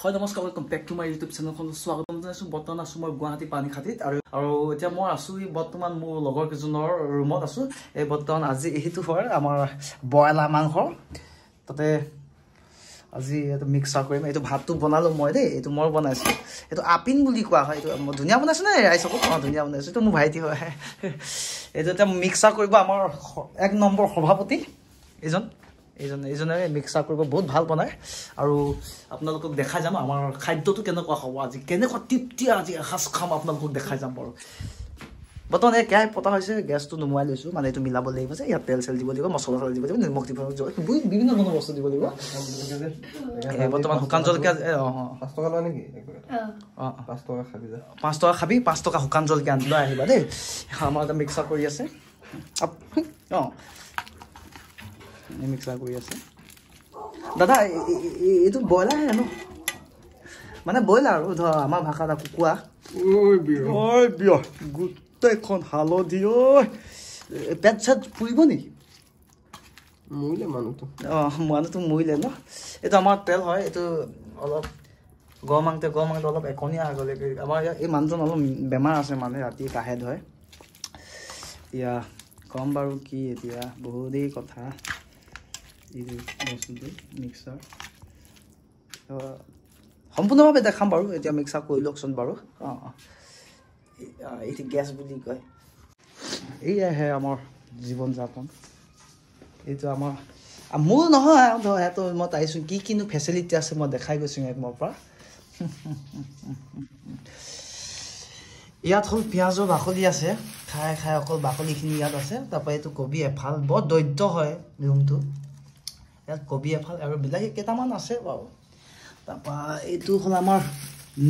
হয় নমস্কাৰ welcome back to my YouTube চেনেলখন স্বাগতম জনাইছো বৰ্তমান আছো মই গুৱাহাটী পানীখাতিত আৰু এতিয়া মই আছো বৰ্তমান মোৰ লগৰ কেজনৰ ৰুমত আছো এই বৰ্তমান আজি এইটো হয় আমাৰ বয়লা মাংস তাতে আজি এটা মিক্সাৰ কৰিম এইটো ভাতটো বনালো মই দেই এইটো মই বনাইছো এইটো আপিন বুলি কোৱা হয় এইটো ধুনীয়া বনাইছো না ৰাইছ আকৌ ধুনীয়া বনাইছো এইটো মোৰ ভাইটি হয় এইটো এটা মিক্সাৰ কৰিব আমাৰ এক নম্বৰ সভাপতি এইজনে মিক্সাৰ কৰিব বহুত ভাল বনায় আৰু আপোনালোকক দেখাই যাম আমাৰ খাদ্যটো কেনেকুৱা হ'ব আজি কেনেকুৱা তৃপ্তি আজি এসাঁজ খাম আপোনালোকক দেখাই যাম বাৰু বৰ্তমান এই কেৰাহী পতা হৈছে গেছটো নুমুৱাই লৈছোঁ মানে এইটো মিলাব লাগিব যে ইয়াত তেল চেল দিব লাগিব মছলা চলা দিব লাগিব নিমখ দিব লাগিব বিভিন্ন ধৰণৰ বস্তু দিব লাগিব বৰ্তমান শুকান জলকীয়া 5 টকা লয় নেকি 5 টকা খাবি যা 5 টকা খাবি 5 টকা শুকান জলকীয়া আনি লৈ আহিবা দেই আমাৰ এটা মিক্সাৰ কৰি আছে মিক্সাৰ কৰি আছে দাদা এইটো ব্ৰইলাৰ হে ন মানে ব্ৰইলাৰ আৰু ধৰ আমাৰ ভাষাত কুকুৰা ঐ বিয় গোটেইখন হালধি ঐ পেট চেট পুৰিব নেকি মৰিলে মানুহটো মানুহটো মৰিলে ন এইটো আমাৰ তেল হয় এইটো অলপ গৰমাংতে অলপ একনীয়া হৈ গ'লে আমাৰ এই মানুহজন অলপ বেমাৰ আছে মানে ৰাতি কাহে ধৰে এতিয়া কম বাৰু কি এতিয়া বহুতেই কথা এইটো বস্তুটো মিক্সাৰ সম্পূৰ্ণভাৱে দেখাম বাৰু এতিয়া মিক্সাৰ কৰি লওকচোন বাৰু এইটো গেছ বুলি কয় এয়াহে আমাৰ জীৱন যাপন এইটো আমাৰ মোৰ নহয় ধৰ সেইটো মই তাইছোঁ কি কিনো ফেচিলিটি আছে মই দেখাই গৈছোঁ মোৰ পৰা ইয়াত হ'ল পিঁয়াজৰ বাকলি আছে খাই অকল বাকলিখিনি ইয়াত আছে তাৰপৰা এইটো কবি এফাল বৰ দৈত্য হয় ৰুমটো ইয়াত কবি এফাল আৰু বিলাহী কেইটামান আছে বাৰু তাৰপৰা এইটো হ'ল আমাৰ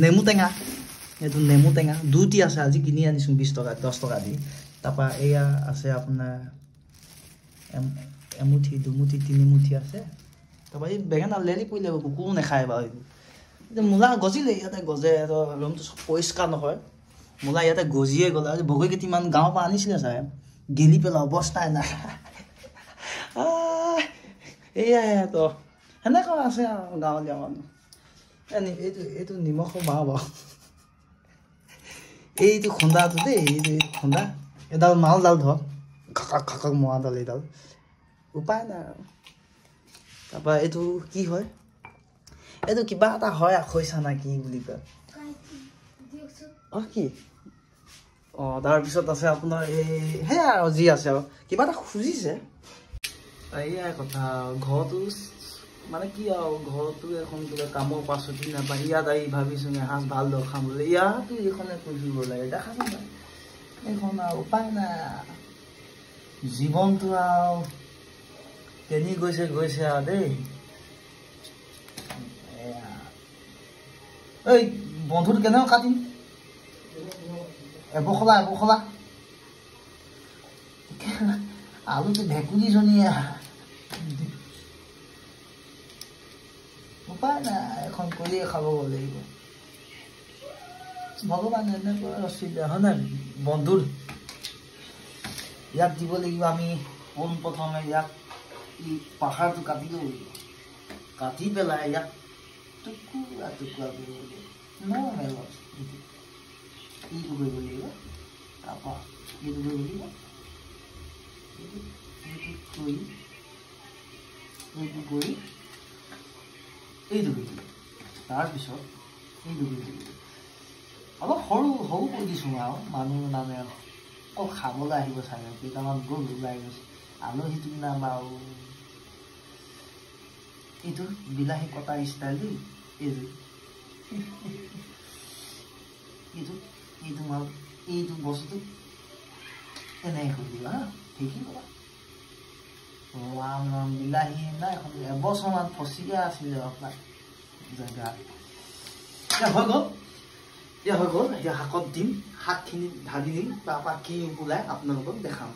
নেমু টেঙা এইটো নেমু টেঙা দুটি আছে আজি কিনি আনিছোঁ 20 টকা 10 টকা দি তাৰপৰা এয়া আছে আপোনাৰ এমুঠি দুমুঠি তিনিমুঠি আছে তাৰপৰা এই বেঙেনা লেলি পৰিলে কুকুৰো নাখায় বাৰু এইটো মূলা গজিলে ইয়াতে গজে ৰুমটো চব পৰিষ্কাৰ নহয় মূলা ইয়াতে গজিয়ে গ'ল আজি বগৰী কেইটিমান গাঁৱৰ পৰা আনিছিলে চাই গেলি পেলা অৱস্থাই নাই এয়াই তো সেনেকুৱা আছে আৰু গাঁৱলীয়া মানুহ এইটো নিমখৰ মাহ বাৰু এইটো খুন্দাটো দেই এইটো খুন্দা এডাল মালডাল ধৰ খাকাক মৰাডাল এইডাল উপায় নাই আৰু তাৰপৰা এইটো কি হয় এইটো কিবা এটা হয় খৈছা না কি বুলি কয় কি তাৰপিছত আছে আপোনাৰ এই সেয়া আৰু যি আছে আৰু কিবা এটা খুজিছে এয়াই কথা ঘৰটো মানে কি আৰু ঘৰটো এখন কিবা কামৰ পাছতি নাপায় ইয়াত আহি ভাবিছোঁ এসাঁজ ভাল দৰ খাম বুলি ইয়াতো এইখনে খুজিব লাগে দেখা নাই এইখন আৰু উপায় নাই জীৱনটো আৰু কেনি গৈছে আৰু দেই এই বন্ধুটো কেনেকৈ কাটিম এবখলা আলুটো ভেকুলীজনীয়া উপায় নাই এখন কৰিয়ে খাব লাগিব ভগৱান এনেকৈ ৰচিলে হয় নাই বন্ধুৰ ইয়াক দিব লাগিব আমি পোনপ্ৰথমে ইয়াক পাহাৰটো কাটি দিব লাগিব কাটি পেলাই ইয়াক টুকুৰা কৰিব লাগিব নৰ্মেলত এইটো কৰিব লাগিব তাৰপৰা এইটো কৰিব লাগিব এইটো কৰি তাৰপিছত এইটো কৰি অলপ সৰু কৰি দিছোঁ আৰু মানুহ মানে অকল খাবলৈ আহিব চাগে কেইটামান গ'ল ওলাই গৈছে আলহীটো নাম আৰু এইটো বিলাহী কটা ষ্টাইল দেই এইটো বস্তুটো এনেকৈ কৰি দিবা হা শিকিব ৰাম বিলাহী নাই এখন এবছৰমান ফচিয়ে আছিলে আপোনাৰ জেগাত এতিয়া হৈ গ'ল এতিয়া শাকত দিম শাকখিনি ঢালি দিম তাৰপৰা কি ওলাই আপোনালোকক দেখাম